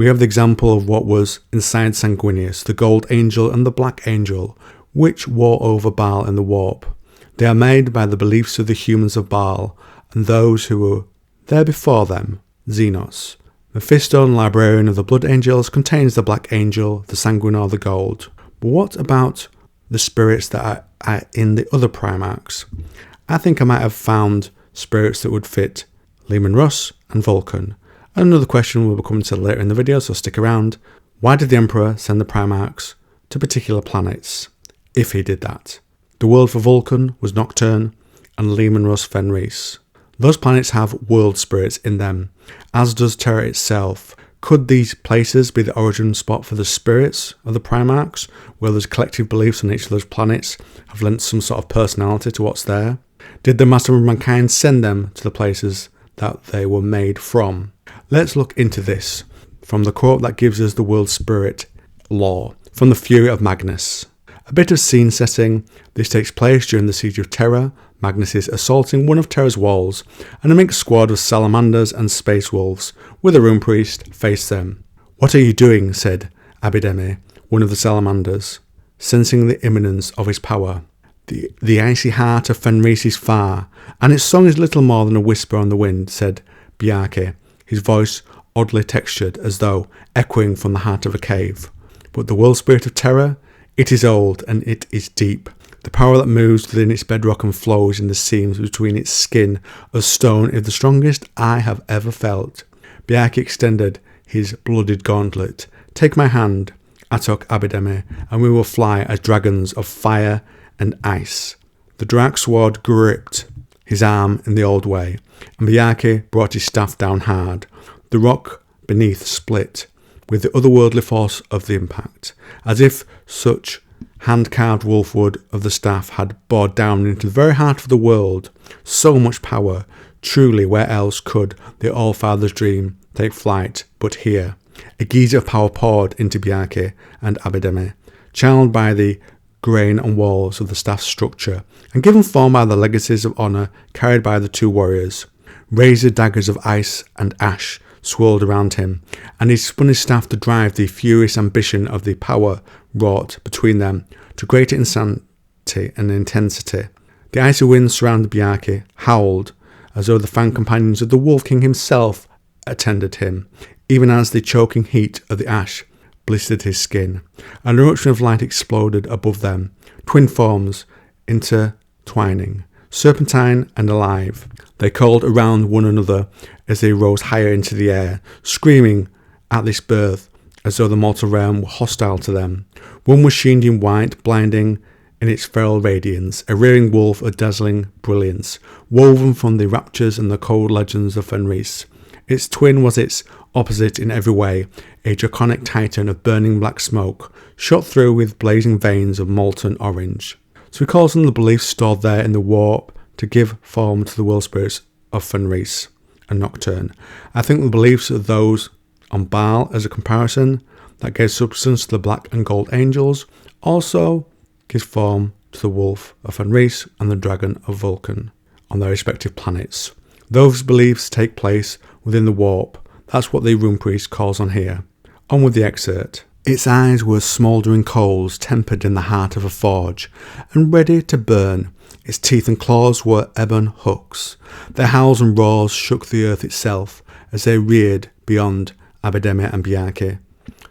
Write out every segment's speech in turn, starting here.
We have the example of what was inside Sanguinius, the Gold Angel and the Black Angel, which war over Baal in the warp. They are made by the beliefs of the humans of Baal and those who were there before them, Xenos. Mephiston, librarian of the Blood Angels, contains the Black Angel, the Sanguinior, the Gold. But what about the spirits that are in the other Primarchs? I think I might have found spirits that would fit Leman Russ and Vulkan. Another question will be coming to later in the video, so stick around. Why did the Emperor send the Primarchs to particular planets, if he did that? The world for Vulkan was Nocturne, and Leman Russ Fenris. Those planets have world spirits in them, as does Terra itself. Could these places be the origin spot for the spirits of the Primarchs, where those collective beliefs on each of those planets have lent some sort of personality to what's there? Did the Master of Mankind send them to the places that they were made from? Let's look into this from the quote that gives us the world spirit lore, from the Fury of Magnus. A bit of scene setting. This takes place during the Siege of Terra. Magnus is assaulting one of Terra's walls, and a mixed squad of salamanders and space wolves, with a rune priest, face them. "What are you doing?" said Abideme, one of the salamanders, sensing the imminence of his power. The icy heart of Fenris is far, and its song is little more than a whisper on the wind, said Bjarke, his voice oddly textured as though echoing from the heart of a cave. But the world spirit of Terra, it is old and it is deep. The power that moves within its bedrock and flows in the seams between its skin of stone is the strongest I have ever felt. Bjarke extended his blooded gauntlet. "Take my hand, Atok Abideme, and we will fly as dragons of fire and ice." The Drak sword gripped his arm in the old way, and Bjarke brought his staff down hard. The rock beneath split with the otherworldly force of the impact, as if such hand-carved wolfwood of the staff had bored down into the very heart of the world. So much power. Truly, where else could the All-Father's dream take flight but here? A geyser of power poured into Bjarke and Abideme, channeled by the grain and walls of the staff's structure, and given form by the legacies of honour carried by the two warriors. Razor daggers of ice and ash swirled around him, and he spun his staff to drive the furious ambition of the power wrought between them to greater insanity and intensity. The icy winds surrounded Bjarke, howled, as though the fan companions of the Wolf King himself attended him, even as the choking heat of the ash blistered his skin. An eruption of light exploded above them, twin forms intertwining, serpentine and alive. They called around one another as they rose higher into the air, screaming at this birth as though the mortal realm were hostile to them. One was sheened in white, blinding in its feral radiance, a rearing wolf of dazzling brilliance, woven from the raptures and the cold legends of Fenris. Its twin was its opposite in every way, a draconic titan of burning black smoke, shot through with blazing veins of molten orange. So he calls on the beliefs stored there in the warp to give form to the world spirits of Fenris and Nocturne. I think the beliefs of those on Baal as a comparison that gave substance to the Black and Gold Angels also gives form to the Wolf of Fenris and the Dragon of Vulkan on their respective planets. Those beliefs take place within the warp. That's what the rune priest calls on here. On with the excerpt. Its eyes were smouldering coals tempered in the heart of a forge and ready to burn. Its teeth and claws were ebon hooks. Their howls and roars shook the earth itself as they reared beyond Abideme and Bjarke,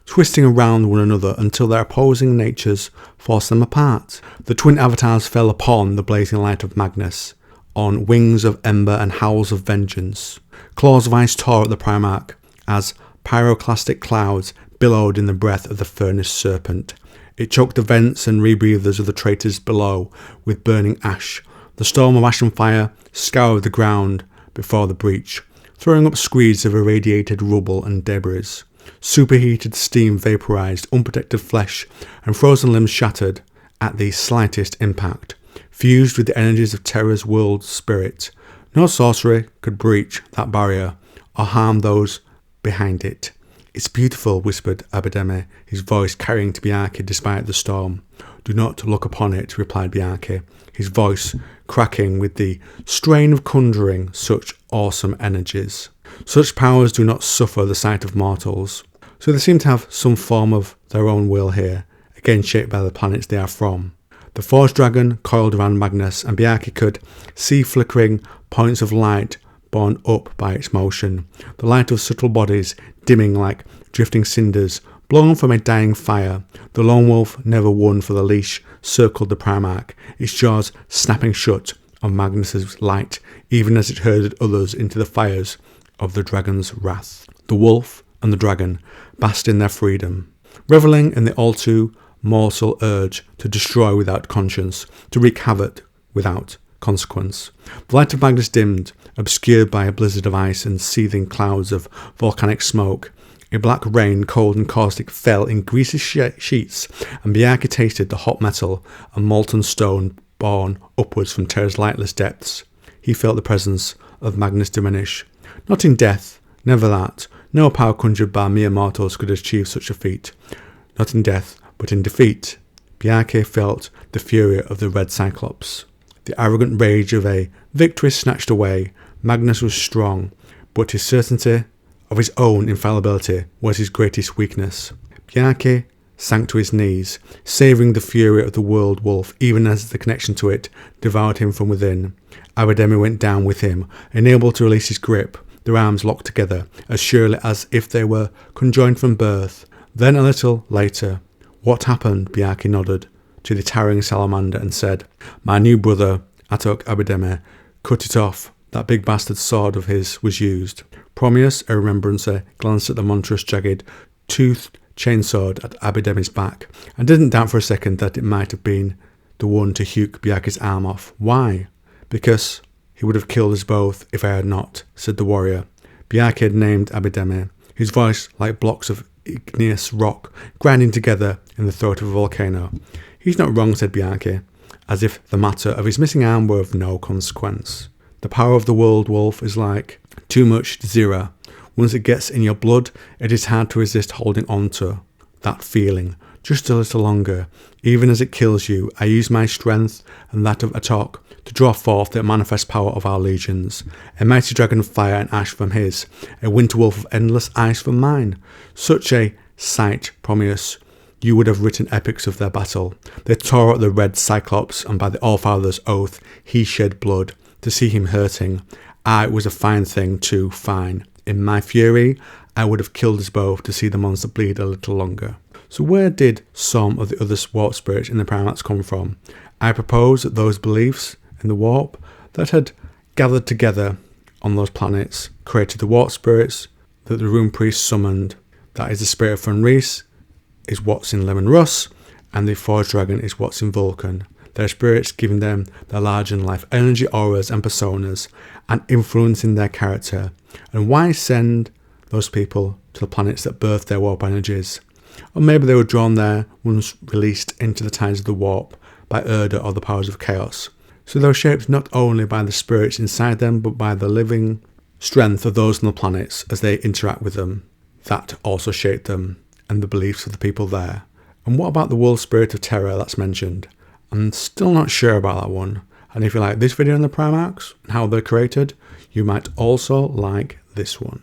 twisting around one another until their opposing natures forced them apart. The twin avatars fell upon the blazing light of Magnus, on wings of ember and howls of vengeance. Claws of ice tore at the Primarch as pyroclastic clouds billowed in the breath of the furnace serpent. It choked the vents and rebreathers of the traitors below with burning ash. The storm of ash and fire scoured the ground before the breach, throwing up screeds of irradiated rubble and debris. Superheated steam vaporized unprotected flesh, and frozen limbs shattered at the slightest impact, fused with the energies of Terra's world spirit. No sorcery could breach that barrier or harm those behind it. "It's beautiful," whispered Abideme, his voice carrying to Bjarke despite the storm. "Do not look upon it," replied Bjarke, his voice cracking with the strain of conjuring such awesome energies. "Such powers do not suffer the sight of mortals. So they seem to have some form of their own will here, again shaped by the planets they are from. The forged dragon coiled around Magnus, and Bjarke could see flickering points of light borne up by its motion, the light of subtle bodies dimming like drifting cinders blown from a dying fire. The lone wolf never won, for the leash circled the Primarch, its jaws snapping shut on Magnus's light, even as it herded others into the fires of the dragon's wrath. The wolf and the dragon basked in their freedom, revelling in the all too mortal urge to destroy without conscience, to wreak havoc without consequence. The light of Magnus dimmed, obscured by a blizzard of ice and seething clouds of volcanic smoke. A black rain, cold and caustic, fell in greasy sheets, and Bjarke tasted the hot metal and molten stone borne upwards from Terra's lightless depths. He felt the presence of Magnus diminish. Not in death, never that. No power conjured by mere mortals could achieve such a feat. Not in death, but in defeat. Bjarke felt the fury of the red Cyclops. The arrogant rage of a victory snatched away. Magnus was strong, but his certainty of his own infallibility was his greatest weakness. Bjarke sank to his knees, savouring the fury of the world wolf, even as the connection to it devoured him from within. Abidemi went down with him, unable to release his grip, their arms locked together, as surely as if they were conjoined from birth. Then a little later, "What happened?" Bjarke nodded to the towering salamander and said, "My new brother, Atok Abidemi, cut it off. That big bastard sword of his was used." Promius, a remembrancer, glanced at the monstrous jagged, toothed chainsword at Abidemi's back, and didn't doubt for a second that it might have been the one to hew Bjarke's arm off. "Why?" "Because he would have killed us both if I had not," said the warrior. Bjarke had named Abidemi, his voice like blocks of igneous rock grinding together in the throat of a volcano. "He's not wrong," said Bjarke, as if the matter of his missing arm were of no consequence. "The power of the world wolf is like too much zero. Once it gets in your blood, it is hard to resist holding on to that feeling just a little longer. Even as it kills you, I use my strength and that of Atok to draw forth the manifest power of our legions. A mighty dragon of fire and ash from his, a winter wolf of endless ice from mine. Such a sight, Promius, you would have written epics of their battle. They tore at the red Cyclops, and by the Allfather's oath, he shed blood. To see him hurting, it was a fine thing too, fine. In my fury, I would have killed us both to see the monster bleed a little longer." So where did some of the other warp spirits in the Primarchs come from? I propose that those beliefs in the warp that had gathered together on those planets created the warp spirits that the rune priest summoned. That is, the spirit of Fenris is what's in Leman Russ, and the forged dragon is what's in Vulkan. Their spirits giving them their larger-than-life energy, auras and personas, and influencing their character. And why send those people to the planets that birthed their warp energies? Or maybe they were drawn there once released into the tides of the warp by Erda or the powers of chaos. So they were shaped not only by the spirits inside them, but by the living strength of those on the planets as they interact with them. That also shaped them, and the beliefs of the people there. And what about the world spirit of terror that's mentioned? I'm still not sure about that one. And if you like this video on the Primarchs and how they're created, you might also like this one.